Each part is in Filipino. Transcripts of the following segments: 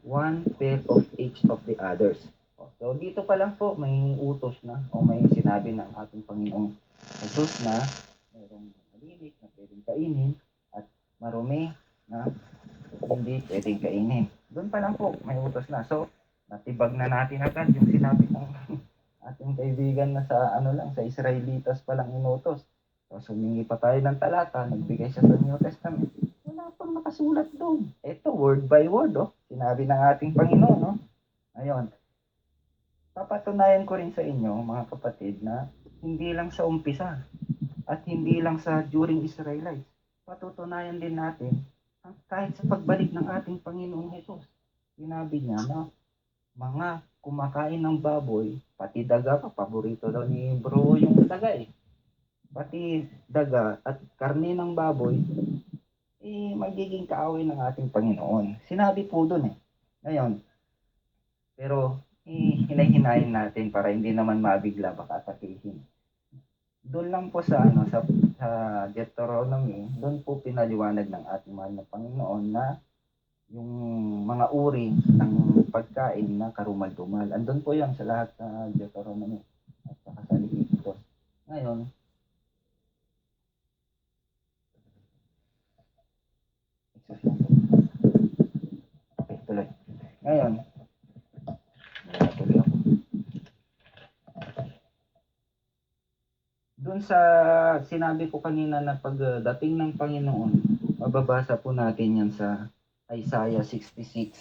one pair of each of the others. So dito pa lang po may utos na o may sinabi ng ating Panginoong Jesus na mayroong malinis na pwedeng kainin at marumi na hindi pwedeng kainin. Doon pa lang po may utos na. So natibag na natin agad yung sinabi ng ating kaibigan na sa sa Israelitas pa lang inutos. So sumingi pa tayo ng talata, nagbigay siya sa New Testament. Wala pang nakasulat doon. Ito word by word sinabi ng ating Panginoon Ngayon, papatunayan ko rin sa inyo mga kapatid na hindi lang sa umpisa at hindi lang sa during Israelites. Patutunayan din natin kahit sa pagbalik ng ating Panginoong Jesus. Sinabi niya na mga kumakain ng baboy, pati daga, paborito daw ni bro yung daga Pati daga at karne ng baboy, magiging kaaway ng ating Panginoon. Sinabi po doon Ngayon, pero hinay-hinayin natin para hindi naman mabigla baka atakihin. Doon lang po sa Deuteronomy, doon po pinaliwanag ng ating mahal na Panginoon na yung mga uri ng pagkain na karumal-dumal. Andun po yan sa lahat sa Deuteronomy at saka sa Leviticus. Ngayon, okay, tuloy. Ngayon, tuloy ako. Doon sa sinabi ko kanina na pagdating ng Panginoon, mababasa po natin yan sa Isaiah 66.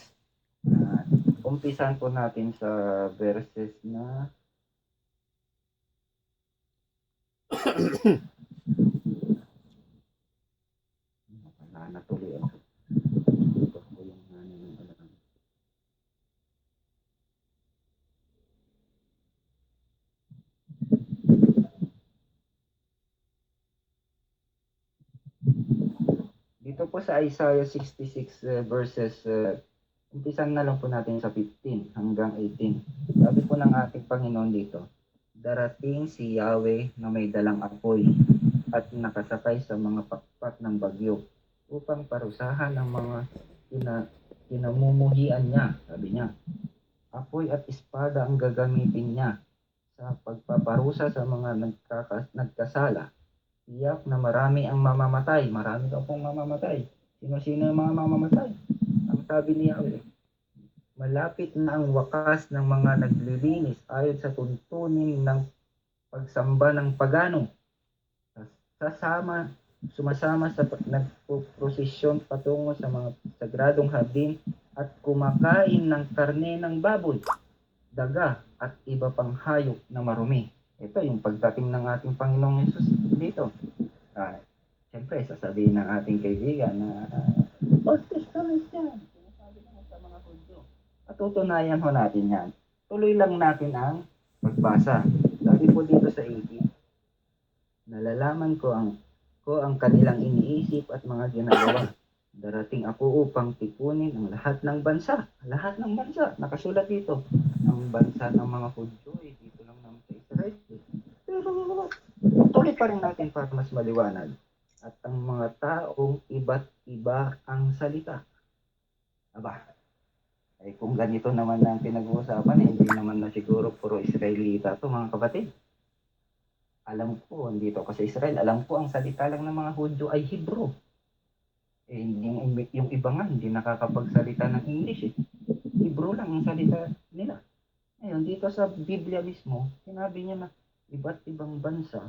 Umpisan po natin sa verses na natuloy ako. Dito po sa Isaiah 66 verses, umpisan na lang po natin sa 15 hanggang 18. Sabi po ng ating Panginoon dito, darating si Yahweh na may dalang apoy at nakasakay sa mga pakpak ng bagyo upang parusahan ang mga kinamumuhian niya. Sabi niya, apoy at espada ang gagamitin niya sa pagpaparusa sa mga nagkasala. Tiyak na marami ang mamamatay. Marami daw pong mamamatay. Sino-sino yung mga mamamatay? Ang sabi ni Yahweh, malapit na ang wakas ng mga naglilinis ayon sa tuntunin ng pagsamba ng pagano. Sumasama sa nagpoprosesyon patungo sa mga sagradong hardin at kumakain ng karne ng baboy, daga at iba pang hayop na marumi. Ito yung pagdating ng ating Panginoong Hesus dito. Siyempre, sasabihin ng ating kaibigan na Old Testament yan. Sinasabi naman sa mga Hudyo. At tutunayan ho natin yan. Tuloy lang natin ang pagbasa. Sabi po dito sa 18, nalalaman ko ang kanilang iniisip at mga ginagawa. Darating ako upang tipunin ang lahat ng bansa. Lahat ng bansa. Nakasulat dito. Ang bansa ng mga Hudyo dito lang naman sa Israel. Pero tuloy pa rin natin para mas maliwanag. At ang mga taong iba't iba ang salita. Aba, kung ganito naman ang pinag-uusapan, hindi naman na siguro puro Israelita to mga kapatid. Alam ko, dito kasi Israel, alam ko ang salita lang ng mga Hudyo ay Hebrew. Yung iba nga, hindi nakakapagsalita ng English Hebrew lang ang salita nila. Ngayon, dito sa Biblia mismo, sinabi niya na iba't ibang bansa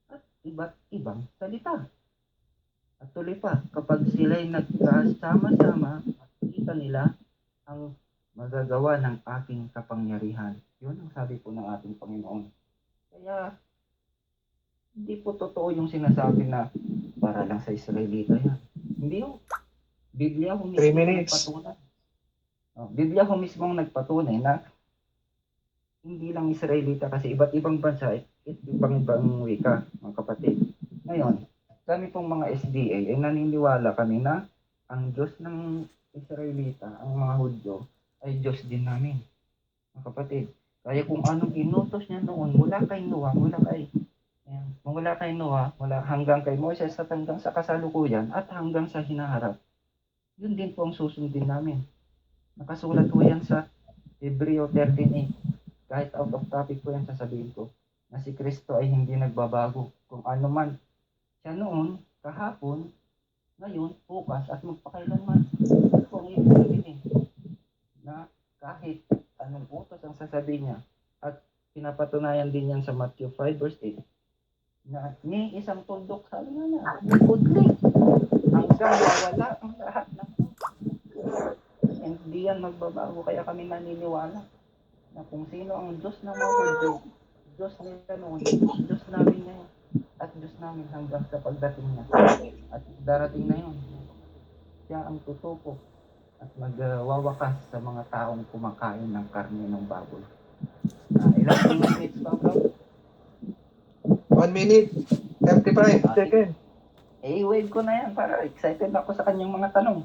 at iba't ibang salita. At tuloy pa, kapag sila'y nagkasama-sama, makikita nila ang magagawa ng aking kapangyarihan. Yun ang sabi po ng ating Panginoon. Kaya, hindi po totoo yung sinasabi na para lang sa Israelita yan. Hindi yung Biblia ho mismo nagpatunay. Biblia ho mismo nagpatunay na hindi lang Israelita kasi iba't ibang bansa, ibang wika, mga kapatid. Ngayon, kami pong mga SDA ay naniniwala kami na ang Diyos ng Israelita, ang mga Hudyo, ay Diyos din namin, mga kapatid. Kaya kung anong inutos niya noon mula kay Noah, mula kay Noah, hanggang kay Moses at hanggang sa kasalukuyan at hanggang sa hinaharap, yun din po ang susundin namin. Nakasulat po yan sa Hebreo 13:8. Kahit out of topic po yan, sasabihin ko na si Kristo ay hindi nagbabago. Kung ano man siya noon, kahapon, ngayon, bukas, at magpakailanman. Ito po ang ibig sabihin na kahit anong utos ang sasabihin niya, at pinapatunayan din yan sa Matthew 5 verse 8, na ni isang tuldok, sabi nga na, kudli, hanggang mawala ang lahat ng hindi yan magbabago. Kaya kami naniniwala na kung sino ang Diyos na mga Diyos nila noon, Diyos namin ngayon, at Diyos namin hanggang sa pagdating niya. At darating na yun. Siya ang tutupo at magwawakas sa mga taong kumakain ng karne ng baboy. Ilang minutes pa, bro? 1 minute, 35 seconds. I-wave ko na yan para excited ako sa kanyang mga tanong.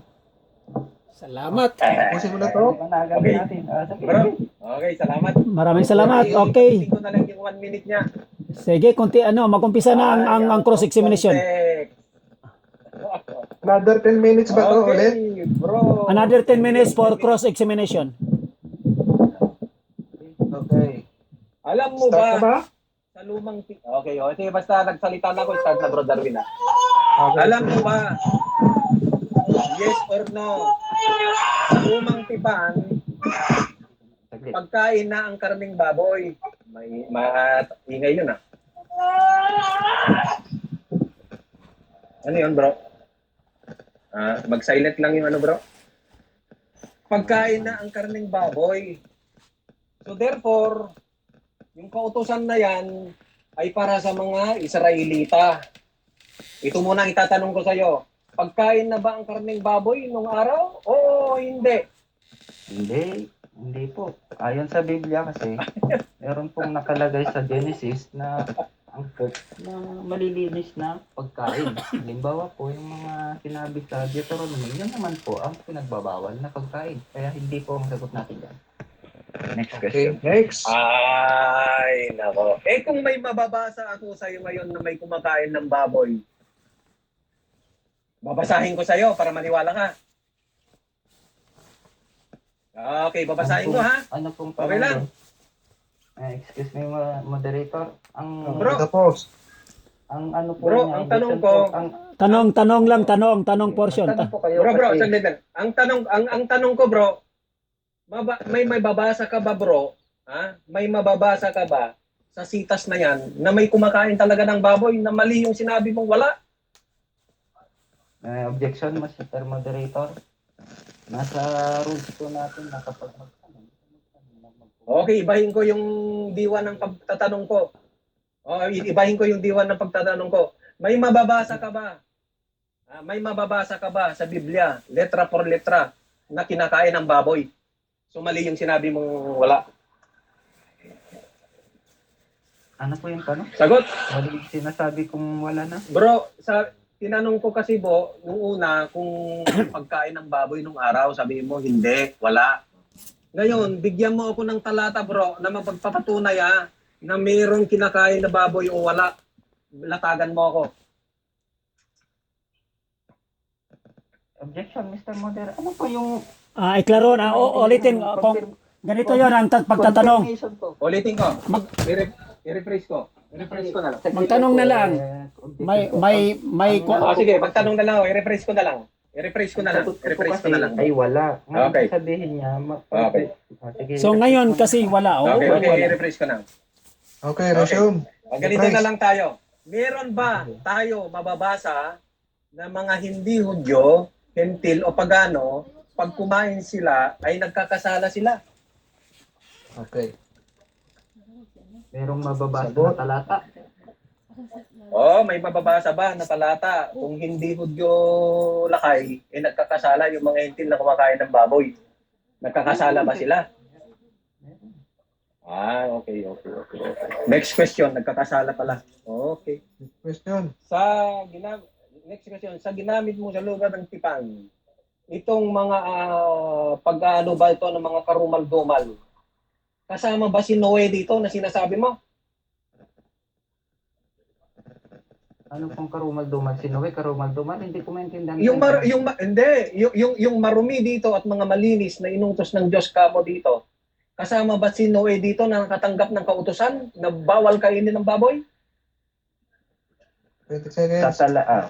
Salamat. Pusin mo na to. Panagan Okay. natin. Sige. Bro, okay, salamat. Maraming salamat. Okay. Tingko na lang yung 1 minute niya. Sige, magumpisa na ang cross examination. Perfect. Another 10 minutes ba to ulit? Okay, bro. Another 10 minutes for cross examination. Okay. Alam mo Start na ba, ba? sa lumang... Okay, okay. Basta nagsalita na ako, start na bro Darwin. Okay. Alam mo ba, yes or no, sa lumang tipan, Saglit. pagkain na ang karning baboy. May ingay yun ah. Ano yun bro? Mag-silent lang yung ano bro. Pagkain na ang karning baboy. So therefore, yung kautusan na yan ay para sa mga Israelita. Ito muna ang itatanong ko sa iyo. Pagkain na ba ang karning baboy nung araw? Oo, hindi. Hindi po. Ayon sa Biblia kasi, meron pong nakalagay sa Genesis na ang na malilinis na pagkain. Halimbawa po, yung mga sinabi sa Deuteronomy, yun naman po ang pinagbabawal na pagkain. Kaya hindi po ang sagot natin yan. Next Okay, question. next. Ay, nako. Eh kung may mababasa ako sa iyo ngayon na may kumakain ng baboy, babasahin ko sa iyo para maniwala ka. Okay, babasahin ko ha. Ano pong Okay tanong lang. doon? Excuse me, moderator. Ang Bro. Tapos. ang ano po Bro, niya, ang tanong objection ko, po, ang Tanong portion. tanong po kayo bro, kasi, saglit lang. Ang tanong ko, bro, may babasa ka ba, bro? Ha? May mababasa ka ba sa sitas na yan na may kumakain talaga ng baboy na mali yung sinabi mong wala? objection, Mr. Moderator. Nasa rules po natin na kapag magtanong. Okay, ibahin ko yung diwa ng pagtatanong ko. Ibahin ko yung diwa ng pagtatanong ko. May mababasa ka ba? May mababasa ka ba sa Biblia, letra por letra, na kinakain ng baboy? So mali yung sinabi mong wala. Ano po yung tanong? Sagot. Mali sinasabi kung wala na. Bro, tinanong ko kasi bo, nung una, kung pagkain ng baboy nung araw, sabi mo, hindi, wala. Ngayon, bigyan mo ako ng talata, bro, na mapagpapatunay na mayroong kinakain na baboy o wala. Latagan mo ako. Objection, Mr. Moderator. Ano po yung Iklaro na, ulitin. Kung ganito yon ang pagtatanong. confirmation po? Ulitin ko. I-rephrase ko. I-rephrase ko na lang. Magtanong na lang. May Sige, magtanong na lang ako. I-rephrase ko na lang. I-rephrase ko na lang. Sagot ko po I-rephrase ko kasi na lang. ay wala. Ngayon Okay. sabihin niya, Okay. Sige, So ngayon kasi wala. Okay, Wala. i-rephrase ko na. Okay, resume. Ganito na lang tayo. Meron ba tayo mababasa na mga hindi Hudyo, Hentil o Pagano, pag kumain sila ay nagkakasala sila? Okay. merong mababasa Sagot. na talata. May mababasa ba na talata kung hindi Hudyo lakay, nagkakasala yung mga Hentil na kumakain ng baboy? Nagkakasala ba sila? Okay. Next question, nagkakasala pala. Okay. Question. Next question, sa ginamit mo sa lugar ng tipan, itong mga pag-ano ba ito ng mga karumal-dumal, kasama ba si Noe dito na sinasabi mo? Ano pong karumal-dumal? Si Noe, karumal-dumal? Hindi ko maintindihan. Yung marumi dito at mga malinis na inutos ng Diyos kamo dito. Kasama ba si Noe dito na nakatanggap ng kautusan na bawal kainin ng baboy? 20 seconds.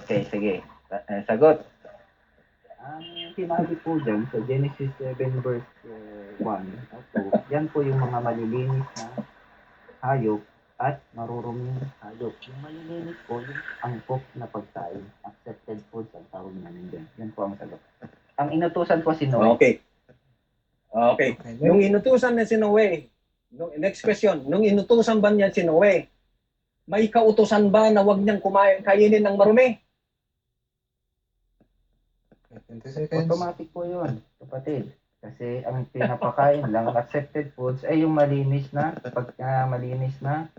Okay, sige. Sagot. Ang sinabi po dyan sa Genesis 7 verse 1 at 2, yan po yung mga malilinis na hayop at maruruming hayop. Yung malilinis po, yung angkop na pagkain. Accepted foods ang tawag namin dyan. Yan po ang sagot. Ang inutusan po si Noe. Okay. Okay. Okay, Nung inutusan na si Noe, next question, nung inutusan ba niya si Noe, may kautusan ba na wag niyang kainin ng marumi? 20 seconds. Automatic po yun, kapatid. Kasi ang pinapakain lang, accepted foods, ay yung malinis na, pagka malinis na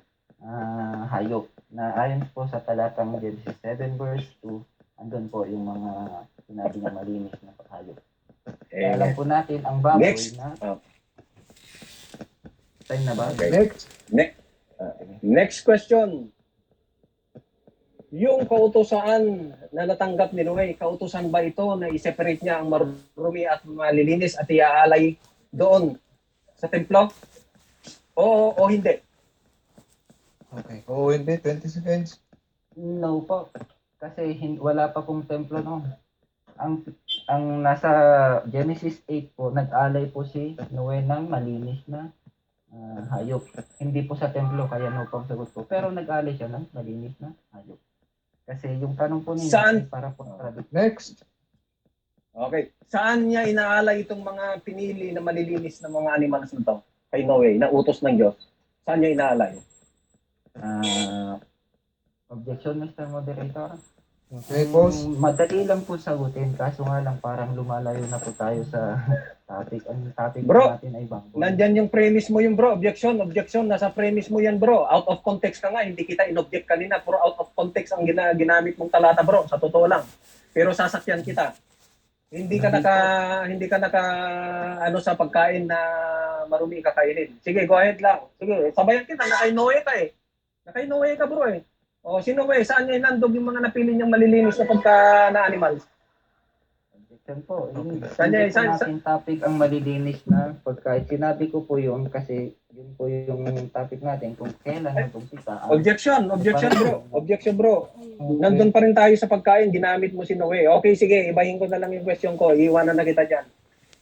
hayop. Na ayon po sa talatang Genesis 7 verse 2, andun po yung mga sinabi na malinis na hayop. Kaya alam po natin, ang baboy Next. na... Time na ba? Okay. Next. Next question. Yung kautusan na natanggap ni Noe, kautusan ba ito na i-separate niya ang marumi at malilinis at iaalay doon sa templo? O hindi? Okay. Oo, hindi. 20 seconds. No po. Kasi wala pa pong templo noon. Ang nasa Genesis 8 po, nag-alay po si Noe ng malinis na hayop. Hindi po sa templo, kaya no po ang sagot ko. Pero nag-alay siya ng malinis na hayop. Kasi yung tanong po ninyo, Saan? para po tradition. Next. Okay. Saan niya inaalay itong mga pinili na malilinis na mga animals na to? Kay Noe, na utos ng Diyos. Saan niya inaalay? Objection, Mr. Moderator. Okay, boss. Madali lang po sagutin, kaso nga lang parang lumalayo na po tayo sa topic. Ang topic Bro, natin ay baboy. Nandyan yung premise mo yung bro. Objection. Nasa premise mo yan bro. Out of context ka nga. Hindi kita in-object kanina. Pero out of context ang ginamit mong talata bro. Sa totoo lang. Pero sasakyan kita. Hindi ka naka ano sa pagkain na marumi kakainin. Sige, go ahead lang. Sige, sabayan kita. Nakay Noe ka eh. Nakay Noe ka bro eh. O, si Noe, saan niya inandog yung mga napili niyang malilinis na pagka na animals? Objection po. Kanya, Hindi po natin topic ang malilinis na pagkain. Sinabi ko po yun kasi yun po yung topic natin kung kailan nag-umpisa. Objection bro. Objection bro. Nandun pa rin tayo sa pagkain, ginamit mo si Noe. Okay, sige, ibahin ko na lang yung question ko. Iiwanan na kita dyan.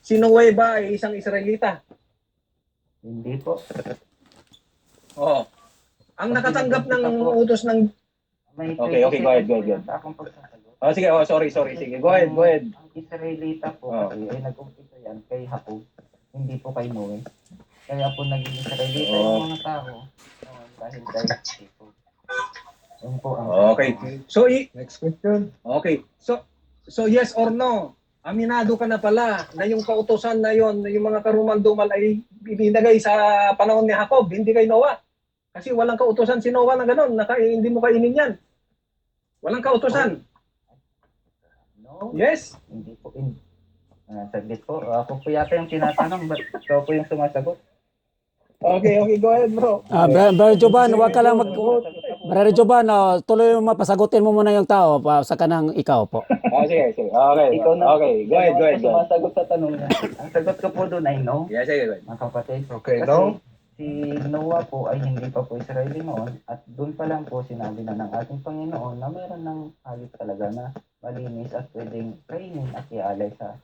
Si Noe ba ay isang Israelita? Hindi po. Oo. Ang nakatanggap ng utos ng... May Okay, go ahead. Akong pagsasagot. Oh, sige, sorry. Sige, go ahead. Ang Israelita po kasi ay nag-umpisa yan kay Jacob, hindi po kay Noe. Kaya po naging Israelita yung mga tao dahil kay Jacob. Yun po ang Okay. So, Next question. okay. So yes or no? Aminado ka na pala na yung kautosan na yon, yung mga karumal-dumal ay ibinagay sa panahon ni Jacob, hindi kay Noah. Kasi walang kautosan si Noah na gano'n, hindi mo kainin yan. Walang kautosan. No? Yes? Hindi po. Saglit po. Ako po yata yung tinatanong. Ba't ikaw po yung sumasagot? Okay, go ahead bro. Brother Joban, huwag ka lang Brother Joban, tuloy mo pasagutin mo muna yung tao sa kanang ikaw po. Sige. Okay. Ikaw na. Okay, go ahead. Sumasagot sa tanong niya. Ang sagot ko po doon ay no. Yeah, sige, go ahead. Mga kapatid. Okay, Kasi no? si Noah po ay hindi pa po Israeli noon at doon pa lang po sinabi na ng ating Panginoon na meron ng hayop talaga na malinis at pwedeng kainin at ialay sa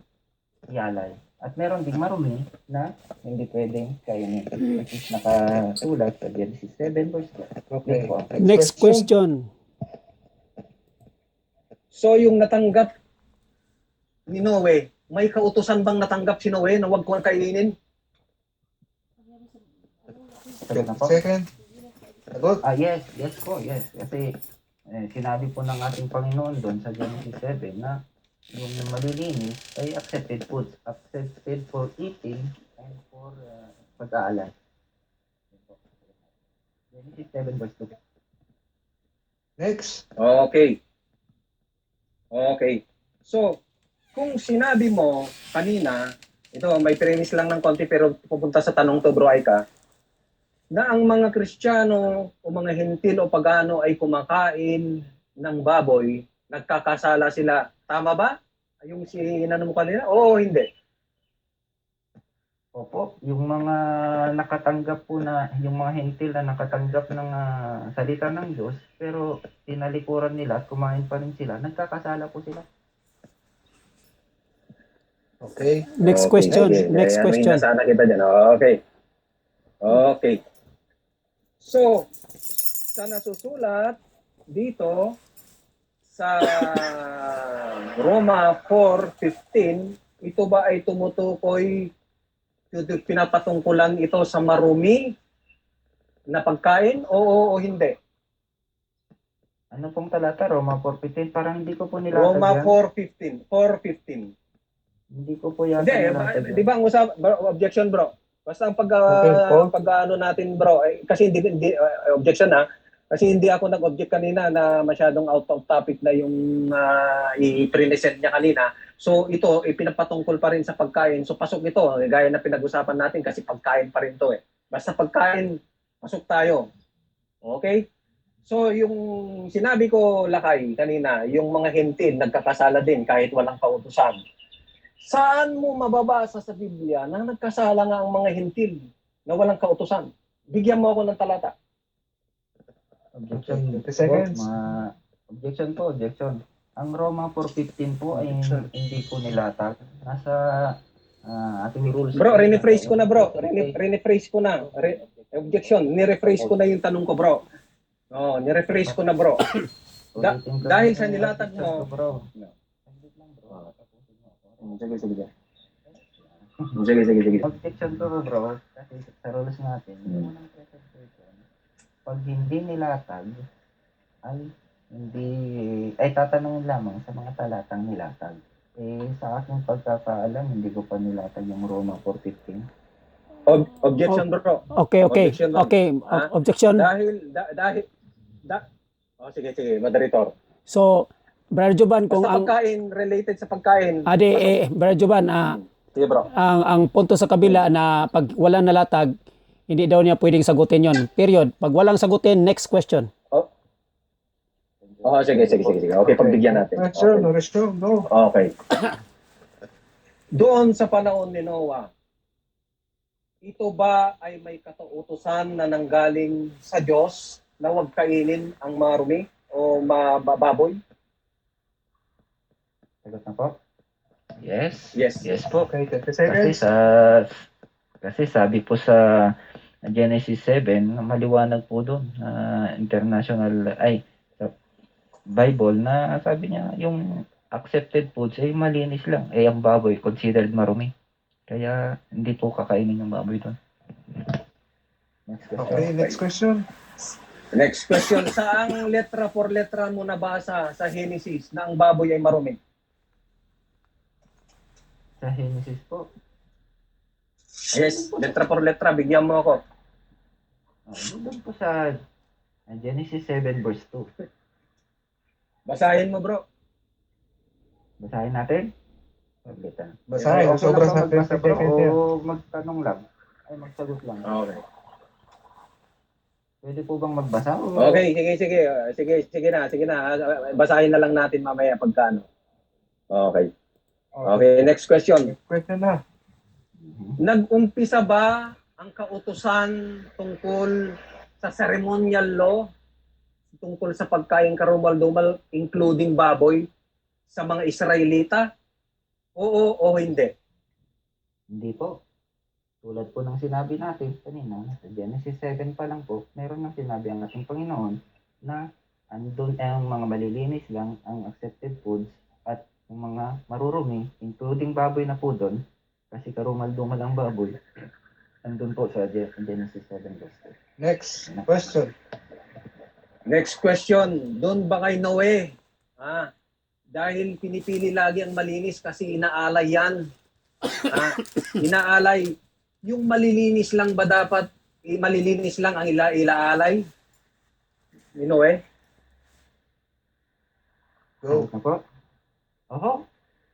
ialay. At meron ding marumi na hindi pwedeng kainin. Which is nakasulat sa Genesis 7 verse 2. Okay. Next question. So yung natanggap ni Noe, may kautusan bang natanggap si Noe na huwag ko kainin? Sagot na 20 po? seconds. Sagot. Yes po. Kasi sinabi po ng ating Panginoon doon sa Genesis 7 na yung malilinis ay accepted foods. Accepted for eating and for pag-aalay. Genesis 7 verse 2. Next. Okay. So, kung sinabi mo kanina, ito may premise lang ng konti pero pupunta sa tanong to bro Aika, na ang mga Kristiyano o mga Hentil o Pagano ay kumakain ng baboy, nagkakasala sila. Tama ba? Yung si inano mo kanina? Oo, hindi. Opo, yung mga nakatanggap po na, yung mga hentil na nakatanggap ng salita ng Diyos, pero tinalikuran nila at kumain pa rin sila, nagkakasala po sila. Okay. Next Okay, question. sige. Next Ano question. yung nasana kita dyan? Okay. Okay. So, sa nasusulat dito sa Roma 4:15, ito ba ay tumutukoy, pinapatungkulan ito sa marumi na pagkain? Oo o hindi? Ano pong talata? Roma 4:15? Parang hindi ko po nilatag Roma yan. 4:15. 4:15. Hindi ko po yata Hindi, nilatag di yan. ba ang objection bro? Basta ang Okay, Paul. pag-ano natin bro, kasi hindi objection ha. Kasi hindi ako nag-object kanina na masyadong out of topic na yung i-present niya kanina. So ito, ipinapatungkol pa rin sa pagkain. So pasok ito, gaya na pinag-usapan natin kasi pagkain pa rin to eh. Basta pagkain, pasok tayo. Okay? So yung sinabi ko Lakay kanina, yung mga hentil nagkakasala din kahit walang kautusan. Saan mo mababasa sa Biblia na nagkasala nga ang mga hentil na walang kautusan? Bigyan mo ako ng talata. Objection. 20 seconds. Objection po, objection. Ang Roma 4:15 po ay Objection. hindi po nilatag. Nasa ating rules. Bro, rephrase ko na bro. Rephrase ko na. Objection. Ni-rephrase ko na yung tanong ko bro. Oh, ni-rephrase ko na bro. Ulitin ko dahil na sa yung nilatag objection mo- ko, bro. No. Saglit lang, bro. Sige. Objection ko, bro. Kasi sa rules natin, yung unang presentation, pag hindi nilatag, ay tatanungin lamang sa mga talatang nilatag. Sa aking pagkakaalam, hindi ko pa nilatag yung Roma 4:15. Objection bro. Okay. Objection lang. Okay. Ha? Objection. Oh, sige, moderator. So, Brother Joban, kung Basta ang pagkain, related sa pagkain. Brother Joban, Sige bro. ang punto sa kabila na pag walang nalatag, hindi daw niya pwedeng sagutin yon. Period. Pag walang sagutin, next question. Oh, sige. Okay, pagbigyan natin. Question, no question, no. Okay. Doon sa panahon ni Noah, ito ba ay may katautusan na nanggaling sa Diyos na huwag kainin ang marumi o baboy? Sagot na po? Yes. Yes. Yes po. Okay, 20 Kasi seconds. kasi sabi po sa Genesis 7, maliwanag po doon sa Bible na sabi niya yung accepted foods ay malinis lang. Ang baboy considered marumi. Kaya hindi po kakainin yung baboy doon. Next question. Okay, next question. Next question. Saang letra por letra mo nabasa sa Genesis na ang baboy ay marumi? Sa Genesis po. Yes, letra por letra. Bigyan mo ako. Doon po sa Genesis 7 verse 2. Basahin mo bro. Basahin natin. Saglit. Basahin, Okay sobra lang ba sa magbasa, 50 bro, seconds yan. o magtanong lang? Ay, magsagot lang. Okay. Pwede po bang magbasa? Okay, sige na. Basahin na lang natin mamaya pagkano. Okay. Okay, next question. Next question na. Nag-umpisa ba ang kautusan tungkol sa ceremonial law, tungkol sa pagkain karumal-dumal, including baboy, sa mga Israelita? Oo o hindi? Hindi po. Tulad po ng sinabi natin kanina, sa Genesis 7 pa lang po, meron nang sinabi ang ating Panginoon na andun ang mga malilinis lang ang accepted foods at yung mga marurumi, including baboy na po doon, kasi karumal-dumal ang baboy, andun po sa Genesis 7 verse 2. Next question. Next question, doon ba kay Noe? Dahil pinipili lagi ang malinis kasi inaalay yan. Inaalay. Yung malilinis lang ba dapat, malilinis lang ang ilaalay? Ni Noe? Go. Ano po? Oho.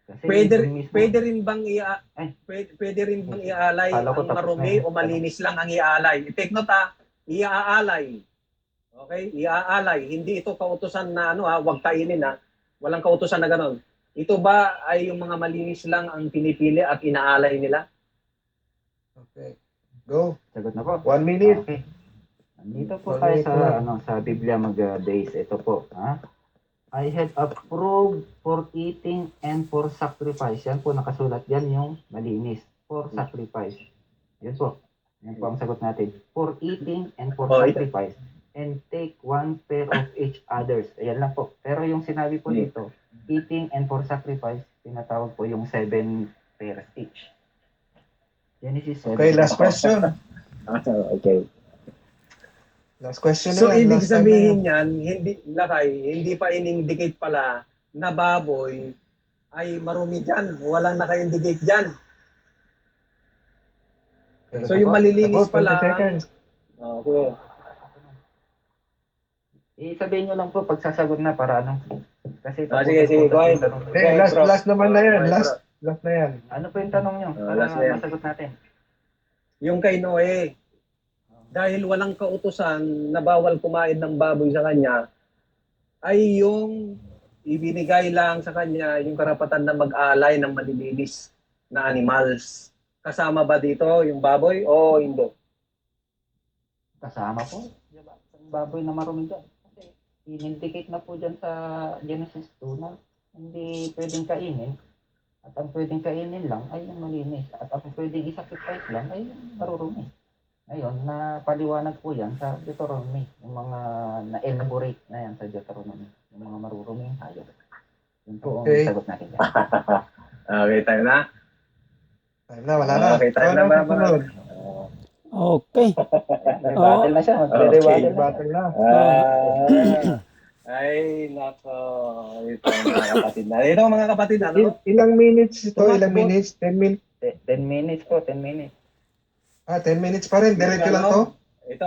Kasi Pwede rin bang iaalay Kala ko ang tapos marumi na. o malinis lang ang iaalay? Take note iaalay. Okay? Iaalay. Hindi ito kautusan na huwag kainin Walang kautusan na ganon. Ito ba ay yung mga malinis lang ang pinipili at inaalay nila? Okay. Go. Sagot na po. 1 minute. Okay. Nandito po One tayo minute sa lang. sa Biblia mag-base. Ito po, I have approved for eating and for sacrifice. Yan po nakasulat yan yung malinis. For sacrifice. Yan po. Yan po ang sagot natin. For eating and for Oh, sacrifice. And take one pair of each others. Ayan lang po. Pero yung sinabi po dito, eating and for sacrifice, tinatawag po yung 7 pairs each. Genesis 7. Okay, last question. Okay. Last question So, na yan. ibig Last time na yan. sabihin yan, hindi pa in-indicate pala na baboy ay marumi dyan. Walang naka-indicate dyan. So, yung malilinis About 20 pala. seconds. Okay. Sabihin nyo lang po pagsasagot na para kasi Sige, go ahead. Eh, last naman na yan. Okay, Last na yan. Ano po yung tanong nyo? Para last na yan. masagot natin. Yung kay Noe, dahil walang kautusan na bawal kumain ng baboy sa kanya, ay yung ibinigay lang sa kanya yung karapatan na mag-alay ng malilinis na animals. Kasama ba dito yung baboy o hindi? Kasama po. Diba? Ang baboy na marumi dyan. Kasi in-indicate na po dyan sa Genesis 2 na hindi pwedeng kainin. At ang pwedeng kainin lang ay yung malinis. At ang pwedeng isacrifice lang ay yung marurumi. Ngayon, napaliwanag po yan sa Deuteronomy. Yung mga na-elaborate na yan sa Deuteronomy. Yung mga maruruming hayop. Yun po Okay. ang sagot natin dyan. Okay, tayo na. Time na, wala na. Okay, tayo na, Wala mga- susunod. Okay. May battle na siya. Magre-battle na siya. Battle na. Ay, nako. Ito mga kapatid na. Ito mga kapatid, Ilang minutes ito? Tumakbo. Ilang minutes? 10 minutes? 10 minutes po, 10 minutes. 10 minutes pa rin. Diretso lang to? Ito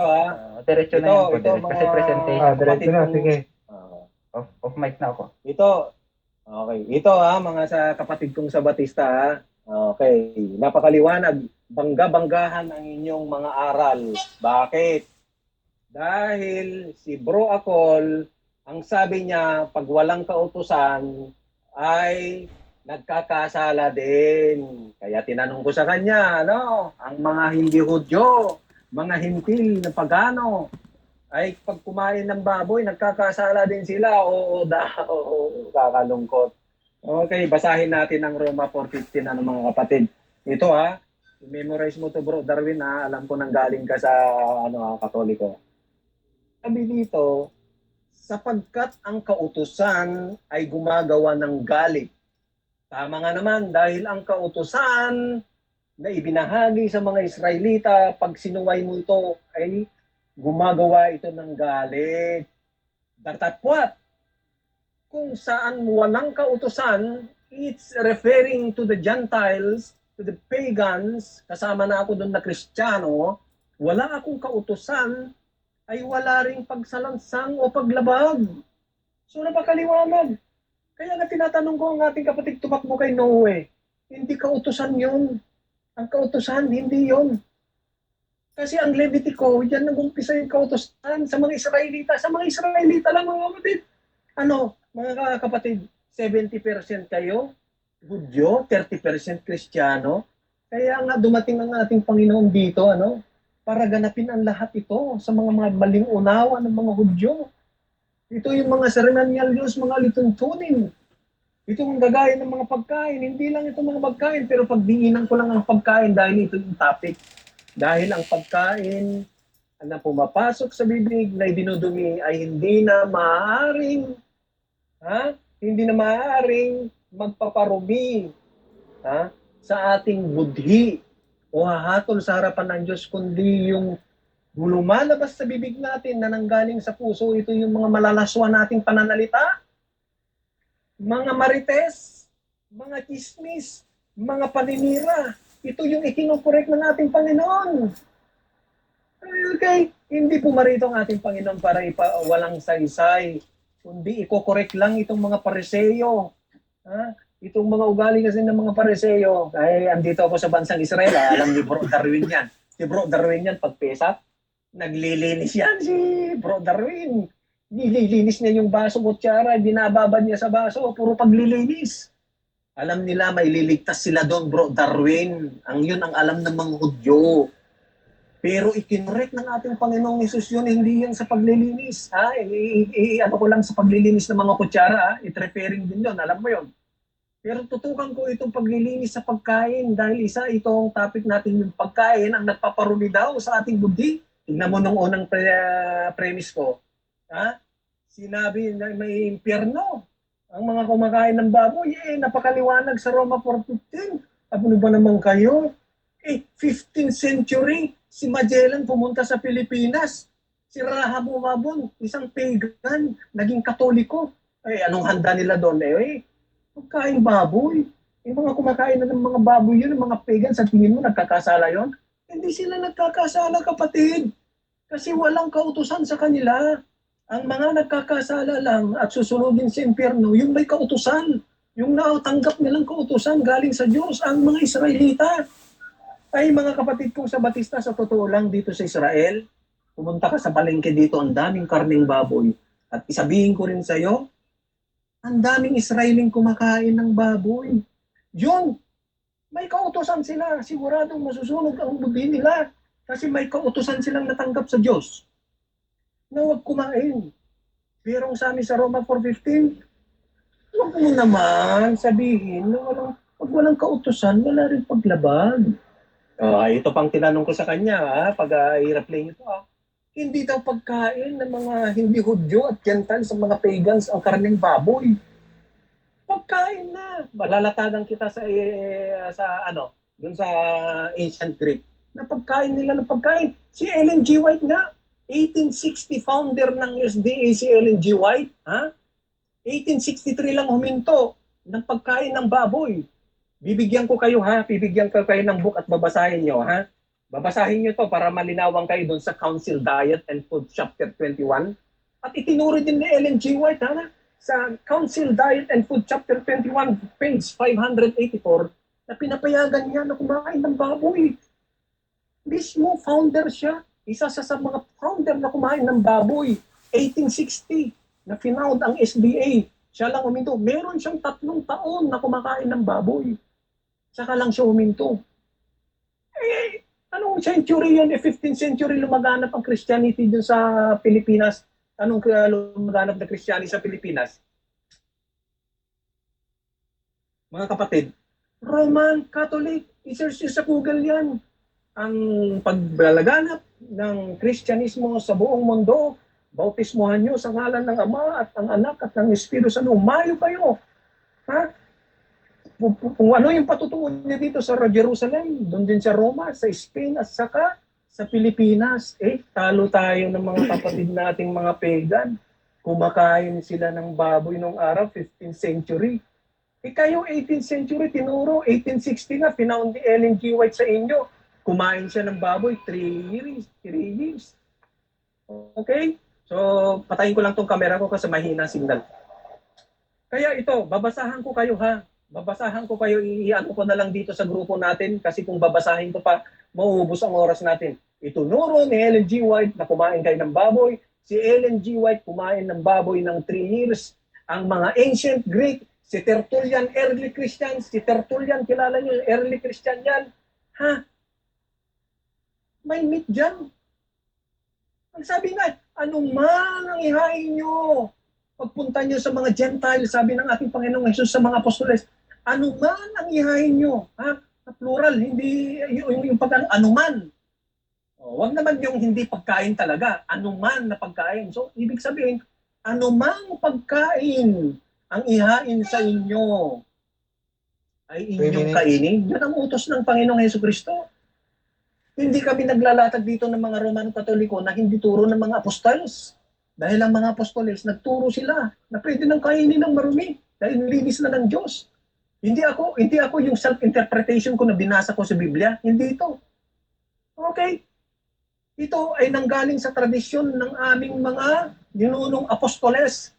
Diretso na Ito, yan po. ito, Kasi mga- presentation. Diretso na. Sige. Off mic na ako. Ito. Okay. Ito mga sa kapatid kong sa Batista Okay. Napakaliwanag. Bangga-banggahan ang inyong mga aral. Bakit? Dahil si Bro Akol, ang sabi niya, pag walang kautusan, ay nagkakasala din. Kaya tinanong ko sa kanya, ang mga hindi Hudyo, mga hintil na pagano, ay pag kumain ng baboy, nagkakasala din sila. Oo, kakalungkot. Okay, basahin natin ang Roma 4:15 mga kapatid. Ito memorize mo to Bro Darwin alam ko nang galing ka sa Katoliko. Sabi dito, sapagkat ang kautusan ay gumagawa ng galit. Tama nga naman dahil ang kautusan na ibinahagi sa mga Israelita pag sinuway mo ito ay gumagawa ito ng galit. Datapwat kung saan walang kautusan, it's referring to the Gentiles, to the pagans, kasama na ako doon na Kristiyano, wala akong kautusan, ay wala ring pagsalansang o paglabag. So napakaliwanag. Kaya nga tinatanong ko ang ating kapatid tumakbo kay Noe, hindi kautusan yun. Ang kautusan, hindi yun. Kasi ang Levitico, yan nag-umpisa yung kautusan sa mga Israelita. Sa mga Israelita lang mga kapatid. Mga kapatid, 70% kayo, Hudyo, 30% Kristiyano. Kaya nga dumating ang ating Panginoon dito, para ganapin ang lahat ito sa mga maling unawa ng mga Hudyo. Ito yung mga ceremonial laws, mga lituntunin. Ito ang gagaya ng mga pagkain. Hindi lang ito mga pagkain, pero pagdiinan ko lang ang pagkain dahil ito yung topic. Dahil ang pagkain na pumapasok sa bibig na idinudumi ay hindi na maaaring magpaparumi sa ating budhi o hahatol sa harapan ng Diyos, kundi yung lumalabas sa bibig natin na nanggaling sa puso, ito yung mga malalaswa nating pananalita, mga marites, mga chismis, mga paninira. Ito yung ikinukorek ng ating Panginoon. Okay, hindi pumarito ang ating Panginoon para walang saysay, kundi iko-correct lang itong mga Pariseyo. Itong mga ugali kasi ng mga Pariseyo. Ay, andito ako sa bansang Israel. Alam ni Bro Darwin yan. Si Bro Darwin yan, pagpesat, Naglilinis yan si Bro Darwin. Nililinis niya yung baso, kutsara, binababad niya sa baso, puro paglilinis. Alam nila may liligtas sila doon, Bro Darwin. Yun ang alam ng mga Hudyo. Pero ikinorek ng ating Panginoong Hesus yun, hindi yan sa paglilinis. Ano ko lang sa paglilinis ng mga kutsara, it-referring din yun, alam mo yun. Pero tutukan ko itong paglilinis sa pagkain dahil isa itong topic natin yung pagkain ang nagpaparumi daw sa ating buddhi. Tingnan mo nung unang premise ko. Sinabi na may impyerno. Ang mga kumakain ng baboy, napakaliwanag sa Roma 4:15. Ano ba naman kayo? 15th century, si Magellan pumunta sa Pilipinas. Si Rahab Umabon, isang pagan, naging katoliko. Anong handa nila doon? Pagkain baboy. Yung mga kumakain na ng mga baboy yun, yung mga pagan, sa tingin mo nagkakasala yon? Hindi sila nagkakasala, kapatid. Kasi walang kautusan sa kanila. Ang mga nagkakasala lang at susunodin sa impyerno, yung may kautusan. Yung natanggap nilang kautusan galing sa Diyos, ang mga Israelita. Ay mga kapatid kong sa Batista, sa totoo lang dito sa Israel, pumunta ka sa palengke dito, ang daming karning baboy. At isabihin ko rin sa iyo, ang daming Israeling kumakain ng baboy. Yun, may kautusan sila. Siguradong masusunog ang buti nila. Kasi may kautusan silang natanggap sa Diyos na huwag kumain. Pero sa amin sa Roma 4:15, huwag mo naman sabihin na walang kautusan, wala rin paglaban. Ito pang tinanong ko sa kanya, pag i-replay nito. Hindi daw pagkain ng mga hindi Hudyo at Gentile sa mga pagans ang karneng baboy. Pagkain na. Malalatagan kita sa dun sa ancient Greek. Na pagkain nila ng pagkain. Si Ellen G. White nga, 1860 founder ng SDA si Ellen G. White, 1863 lang huminto ng pagkain ng baboy. Bibigyan ko kayo ng book at babasahin nyo, Babasahin nyo to para malinawan kayo doon sa Council Diet and Food Chapter 21. At itinuro din ni Ellen G. White, sa Council Diet and Food Chapter 21, page 584, na pinapayagan niya na kumain ng baboy. Mismo founder siya. Isa sa mga founder na kumain ng baboy. 1860 na finound ang SDA. Siya lang huminto. Meron siyang 3 taon na kumakain ng baboy. Saka lang siya huminto. Anong century yun? 15th century lumaganap ang Christianity dun sa Pilipinas. Anong lumaganap na Christianity sa Pilipinas? Mga kapatid, Roman Catholic. I-search sa Google yan. Ang paglalaganap ng Kristyanismo sa buong mundo, bautismohan nyo sa ngalan ng Ama at ng Anak at ng Espiritu Santo. Umayo kayo. Kung ano yung patutuon niya dito sa Jerusalem, doon din sa Roma, sa Spain at saka sa Pilipinas, talo tayo ng mga kapatid nating mga pagan. Kumakain sila ng baboy nung araw, 15th century. Kayo 18th century, tinuro, 1860 nga, pinaund ni Ellen G. White sa inyo. Kumain siya ng baboy, 3 years. Okay? So, patayin ko lang tong camera ko kasi mahina signal. Kaya ito, babasahan ko kayo Babasahan ko kayo, i-ano ko na lang dito sa grupo natin kasi kung babasahin ko pa, mauubos ang oras natin. Itunuro ni Ellen G. White na kumain kayo ng baboy. Si Ellen G. White kumain ng baboy ng 3 years. Ang mga ancient Greek, si Tertullian, early Christian, si Tertullian, kilala niyo, early Christian yan. May meat dyan. Ang sabi nga, anong man ang ihain nyo? Pagpunta nyo sa mga Gentile, sabi ng ating Panginoong Jesus sa mga apostoles, ano man ang ihain nyo? Plural, hindi yung ano man. Wag naman yung hindi pagkain talaga. Ano man na pagkain. So, ibig sabihin, ano mang pagkain ang ihain sa inyo ay inyong kainin. Yan ang utos ng Panginoong Jesucristo. Hindi kami naglalatag dito ng mga Romano Katoliko na hindi turo ng mga apostoles. Dahil ang mga apostoles, nagturo sila na pwede nang kainin ng marumi dahil nilinis na ng Diyos. Hindi ako yung self-interpretation ko na binasa ko sa Biblia. Hindi ito. Okay? Ito ay nanggaling sa tradisyon ng aming mga ninunong apostoles.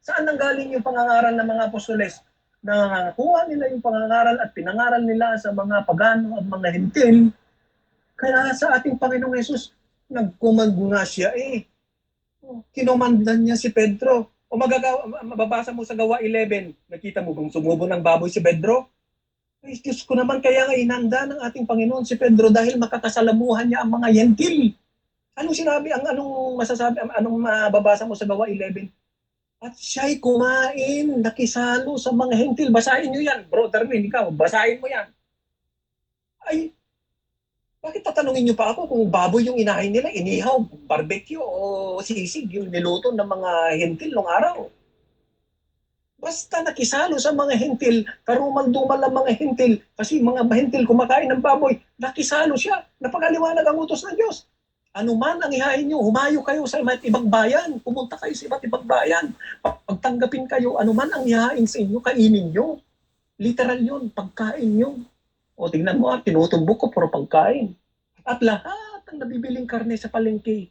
Saan nanggaling yung pangangaral ng mga apostoles? Nakuha nila yung pangangaral at pinangaral nila sa mga pagano at mga hentil. Kaya sa ating Panginoong Yesus, Nag-command nga siya eh. Kinomandan niya si Pedro. O mababasa mo sa Gawa 11, nakita mo kung sumubo ng baboy si Pedro? Ay, Diyos ko naman, kaya nga inanda ng ating Panginoon si Pedro dahil makakasalamuhan niya ang mga yentil. Anong sinabi, anong masasabi, anong mababasa mo sa Gawa 11? At siya'y kumain, nakisalo sa mga hentil. Basahin niyo yan, brother Min, ikaw, basahin mo yan. Ay, bakit tatanungin niyo pa ako kung baboy yung inahin nila, inihaw, barbecue o sisig yung niluto ng mga hentil nung araw? Basta nakisalo sa mga hentil, karumal-dumal ang mga hentil, kasi mga hentil kumakain ng baboy, nakisalo siya, napakaliwanag ang utos ng Diyos. Ano man ang ihain nyo, humayo kayo sa iba't ibang bayan, pumunta kayo sa iba't ibang bayan, pagtanggapin kayo, ano man ang ihain sa inyo, kainin nyo. Literal yun, pagkain nyo. O tingnan mo, tinutumbok ko, puro pagkain. At lahat ng nabibiling karne sa palengke,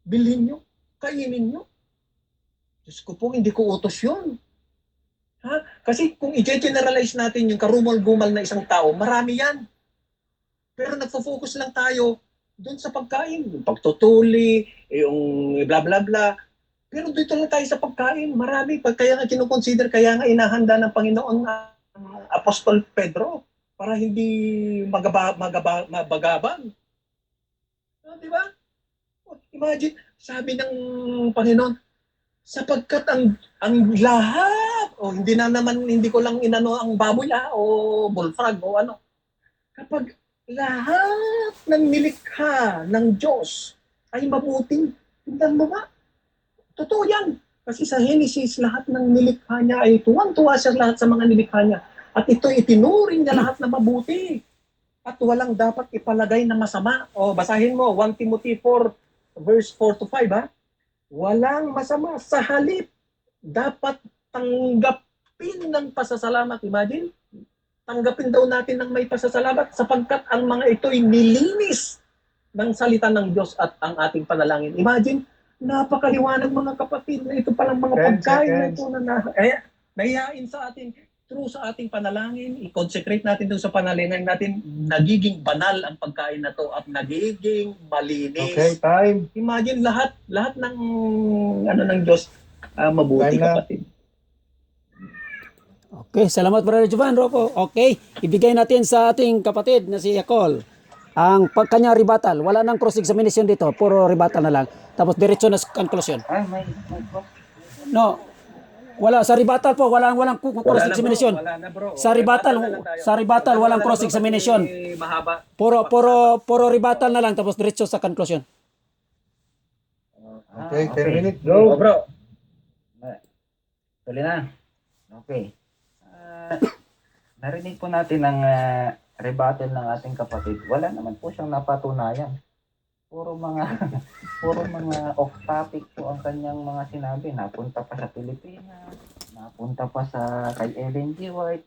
bilhin nyo, kainin nyo. Diyos ko po, hindi ko utos yun. Ha? Kasi kung i-generalize natin yung karumal-gumal na isang tao, marami yan. Pero nagfo-focus lang tayo doon sa pagkain, yung pagtutuli, yung bla bla bla. Pero dito lang tayo sa pagkain, marami. Kaya nga kinukonsider, kaya nga inahanda ng Panginoon ang Apostol Pedro para hindi mabagabang. Di ba? Imagine, sabi ng Panginoon, sapagkat ang lahat, hindi na naman, hindi ko lang inano ang baboy o bullfrog o ano. Kapag lahat ng nilikha ng Diyos ay mabuting, tingnan mo ba? Totoo yan. Kasi sa Genesis, lahat ng nilikha niya ay tuwang-tuwa siya lahat sa mga nilikha niya. At ito itinuring niya lahat na mabuti. At walang dapat ipalagay na masama. O basahin mo, 1 Timothy 4, verse 4 to 5, ha? Walang masama. Sa halip, dapat tanggapin ng pasasalamat. Imagine, tanggapin daw natin ng may pasasalamat sapagkat ang mga ito'y nilinis ng salita ng Diyos at ang ating panalangin. Imagine, napakaliwanag mga kapatid na ito palang mga 10 pagkain na seconds. ito na nahihain sa atin through sa ating panalangin, i-consecrate natin doon sa panalangin natin, nagiging banal ang pagkain na to at nagiging malinis. Okay, time. Imagine lahat ng ng Diyos mabuti Time na. kapatid. Okay, salamat Brother Jovan Rocco. Okay, ibigay natin sa ating kapatid na si Yakol ang kanya rebuttal. Wala nang cross-examination dito, puro rebuttal na lang. Tapos diretso na sa conclusion. Ay, may cross. No, wala sa rebuttal po, walang cross-examination. Wala na bro. Sa rebuttal, na lang tayo. sa rebuttal walang Wala na, bro, cross-examination. kasi mahaba. Puro rebuttal na lang tapos diretso sa conclusion. Okay, 10 minutes. Go Go. bro. Tuloy na. Okay. Narinig po natin ang rebuttal ng ating kapatid. Wala naman po siyang napatunayan. Puro mga off topic po ang kanyang mga sinabi. Napunta pa sa Pilipinas, napunta pa sa kay Ellen G. White.